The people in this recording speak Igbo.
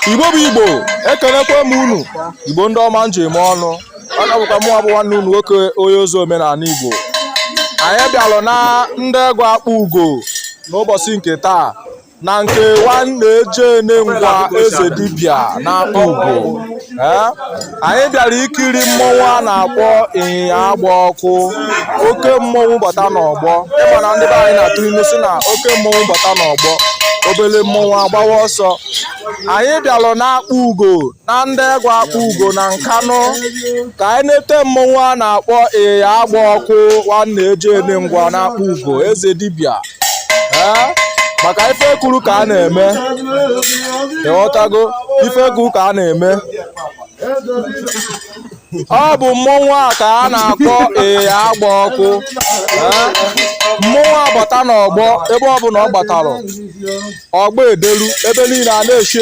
Igbo bụ Igbo, ekenekwa m unu Igbo ndị ọma njem ọnụ. Ọ bụkwa mụ abụ nwanne unu nwoke onye ozi omenala Igbo. Anyị bịalụ na ndị egwu akpụ ugo n'ụbọchị nke taa na nke nwanne Ejene Ngwa eze dibịa na-akpụ ugo. Anyị bịara ikiri mmọnwụ a na-akpọ ịnyịnya agba ọkụ, oke mmọnwụ bata n'ọgbọ. Ịma na ndị be anyị na-atụ ilu si na oke mmọnwụ bata n'ọgbọ, obele mmọnwụ agbawa ọsọ. Anyị bịalụ na-akpụ ugo na ndị egwu akpụ ugo na Nkanụ ka anyị na-ete mmọnwụ a na-akpọ ịnyịnya agba ọkụ nwanne Ejene Ngwa na-akpụ ugo eze dibịa. Maka ife kwuru ka a na-eme, ịghọtago ife kwuru ka a na-eme. Ọ bụ mmọnwụ a ka a na-akpọ ịnyịnya agba ọkụ. Mmọnwụ a bata n'ọgbọ, ebe ọ bụ na ọ gbatalụ ọgbọ edelu, ebe niile a na-eshi